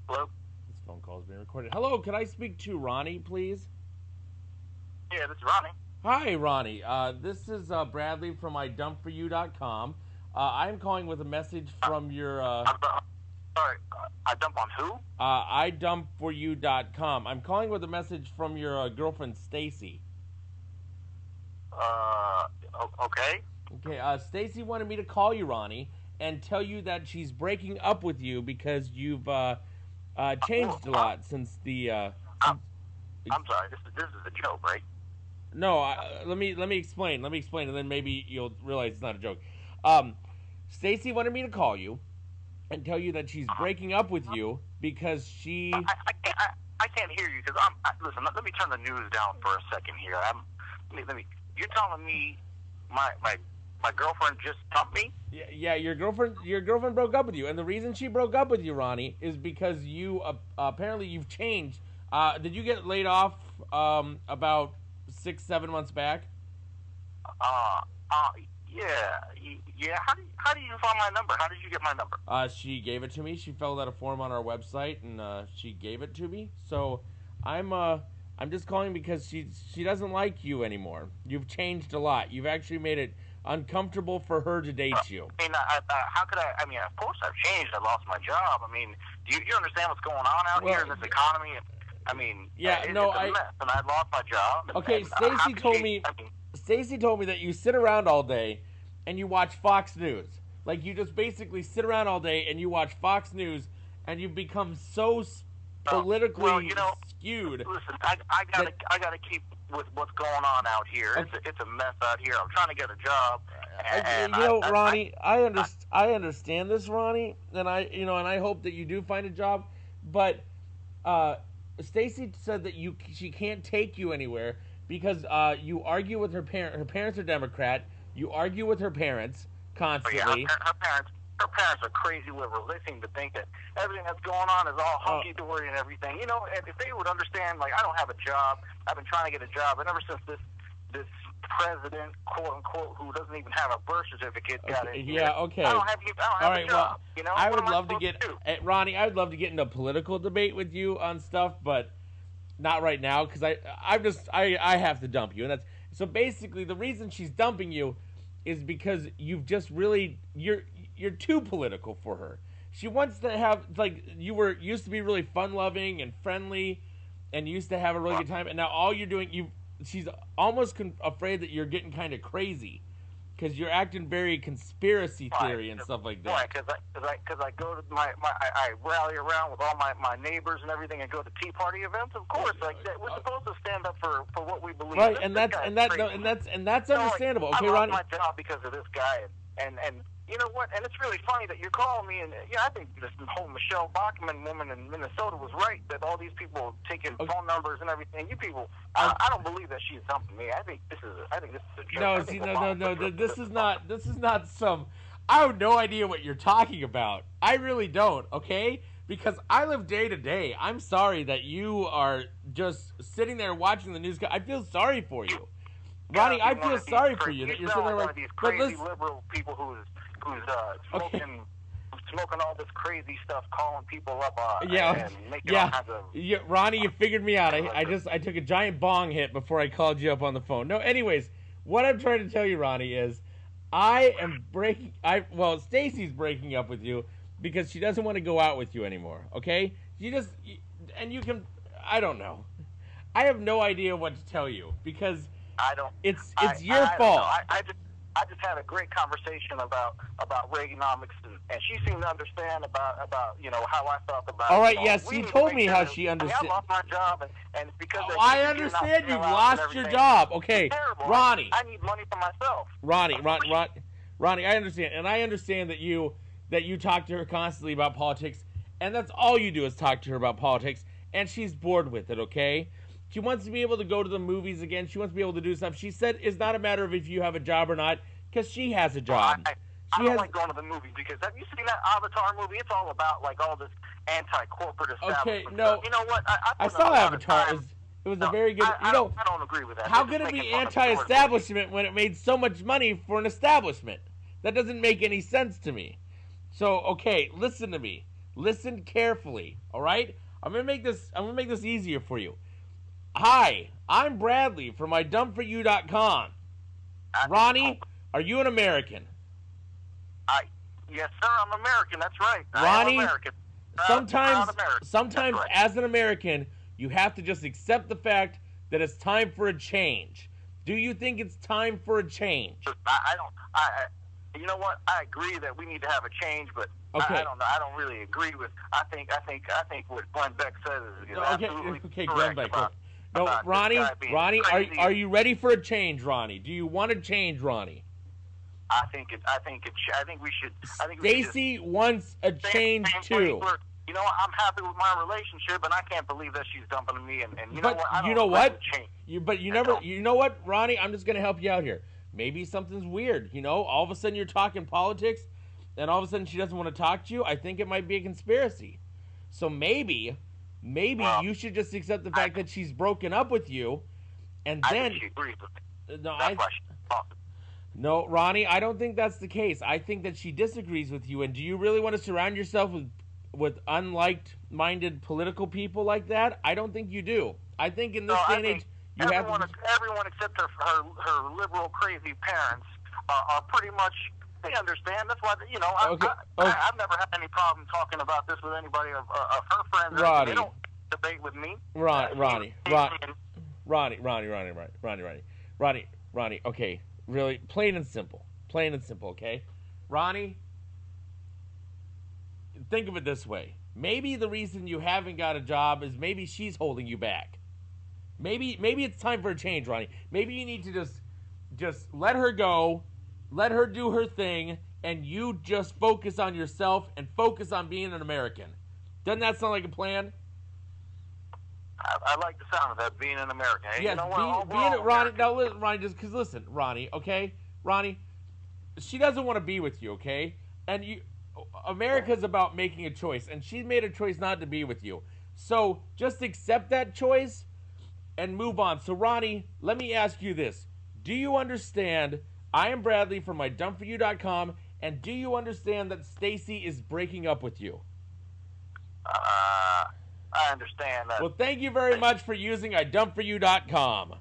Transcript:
Hello? This phone call is being recorded. Hello, can I speak to Ronnie, please? Yeah, this is Ronnie. Hi, Ronnie. This is Bradley from iDUMP4U.com. I'm calling with a message from your Sorry, I dump on who? iDUMP4U.com. I'm calling with a message from your girlfriend, Stacy. Okay. Okay, Stacy wanted me to call you, Ronnie, and tell you that she's breaking up with you because you've changed a lot since the. I'm sorry. This is a joke, right? No, let me explain. Let me explain, and then maybe you'll realize it's not a joke. Stacy wanted me to call you and tell you that she's breaking up with you because she. I can't hear you because listen. Let me turn the news down for a second here. Let me. You're telling me my girlfriend just dumped me? Yeah, your girlfriend broke up with you, and the reason she broke up with you, Ronnie, is because you apparently you've changed. Did you get laid off about 6-7 months back? Yeah. How do you find my number? How did you get my number? She gave it to me. She filled out a form on our website, and she gave it to me. So I'm just calling because she doesn't like you anymore. You've changed a lot. You've actually made it uncomfortable for her to date you. I mean, how could I? I mean, of course I've changed. I lost my job. I mean, do you understand what's going on out here in this economy? I mean, it's a mess, and I lost my job. Okay, Stacy told me. Stacy told me that you sit around all day, and you watch Fox News. Like you just basically sit around all day and you watch Fox News, and you become so politically skewed. Listen, I gotta keep with what's going on out here. Okay. It's a mess out here. I'm trying to get a job. Ronnie, I understand this, Ronnie, and I hope that you do find a job, but Stacy said that she can't take you anywhere because you argue with her parents. Her parents are Democrat. You argue with her parents constantly. Yeah, her parents are crazy liberals. They seem to think that everything that's going on is all hunky-dory and everything. You know, if they would understand, like, I don't have a job. I've been trying to get a job, and ever since this president, quote-unquote, who doesn't even have a birth certificate got in here. Yeah, okay. I don't have a job. Well, you know? I would love to get... Ronnie, I would love to get into a political debate with you on stuff, but not right now, because I have to dump you. And that's so basically the reason she's dumping you is because you've just really... You're too political for her. She wants to have, like, used to be really fun-loving and friendly and used to have a really good time, and now all you're doing, she's almost afraid that you're getting kind of crazy because you're acting very conspiracy theory and stuff like that. Why? Because I go to I rally around with all my neighbors and everything and go to Tea Party events. Of course, like we're supposed to stand up for what we believe. Right, and that's understandable. Okay, Ronnie. I lost my job because of this guy, and you know what? And it's really funny that you're calling me, and I think this whole Michelle Bachmann woman in Minnesota was right that all these people taking phone numbers and everything. You people, I don't believe that she's dumping me. I think this is a joke. No. This is not some. I have no idea what you're talking about. I really don't. Okay, because I live day to day. I'm sorry that you are just sitting there watching the news. I feel sorry for you, Ronnie. I feel sorry for you that you're sitting there one of these crazy liberal people who's smoking all this crazy stuff, calling people up and making all kinds of... Ronnie, you figured me out. I took a giant bong hit before I called you up on the phone. No, anyways, what I'm trying to tell you, Ronnie, is Stacy's breaking up with you because she doesn't want to go out with you anymore, okay? I don't know. I have no idea what to tell you because it's your fault. I just had a great conversation about Reaganomics, and she seemed to understand about how I felt about it. All right, yes, she told me how she understood. I lost my job, and it's because I understand you've lost your job. Okay, Ronnie. I need money for myself. Ronnie, I understand, and I understand that you talk to her constantly about politics, and that's all you do is talk to her about politics, and she's bored with it. Okay. She wants to be able to go to the movies again. She wants to be able to do stuff. She said it's not a matter of if you have a job or not, because she has a job. I don't like going to the movies because have you seen that Avatar movie? It's all about like all this anti-corporate establishment. Okay, no. You know what? I saw Avatar. It was a very good. I don't agree with that. How could it be anti-establishment when it made so much money for an establishment? That doesn't make any sense to me. So, okay, listen to me. Listen carefully, all right? I'm gonna make this easier for you. Hi, I'm Bradley from iDUMP4U.com. Ronnie, are you an American? Yes, sir. I'm American. That's right. Ronnie, I am American. sometimes right. as an American, you have to just accept the fact that it's time for a change. Do you think it's time for a change? I don't. You know what? I agree that we need to have a change, but okay. I don't know. I don't really agree with. I think what Glenn Beck says is absolutely okay, correct. Glenn Beck. No, Ronnie, are you ready for a change, Ronnie? Do you want to change, Ronnie? I think we should. Stacy wants a change too. You know what? I'm happy with my relationship, and I can't believe that she's dumping me. And you know what? I don't you know what? Change. You know what, Ronnie? I'm just gonna help you out here. Maybe something's weird. You know, all of a sudden you're talking politics, and all of a sudden she doesn't want to talk to you. I think it might be a conspiracy. So maybe you should just accept the fact that she's broken up with you, and then. I think she agrees with me. No, Ronnie, I don't think that's the case. I think that she disagrees with you. And do you really want to surround yourself with unliked-minded political people like that? I don't think you do. I think in this day and age, everyone except her liberal, crazy parents are pretty much. They understand. That's why I've never had any problem talking about this with anybody of her friends. Ronnie, they don't debate with me. Ronnie. Okay, really, plain and simple, okay? Ronnie, think of it this way. Maybe the reason you haven't got a job is maybe she's holding you back. Maybe it's time for a change, Ronnie. Maybe you need to just let her go, let her do her thing, and you just focus on yourself and focus on being an American. Doesn't that sound like a plan? I like the sound of that, being an American. Hey, yes, you know Ronnie. Now, Ronnie, just because listen, Ronnie. Okay, Ronnie, she doesn't want to be with you. Okay, and America's about making a choice, and she made a choice not to be with you. So just accept that choice and move on. So, Ronnie, let me ask you this: do you understand? I am Bradley from iDUMP4U.com, and do you understand that Stacy is breaking up with you? I understand that. Well, thank you very much for using iDUMP4U.com.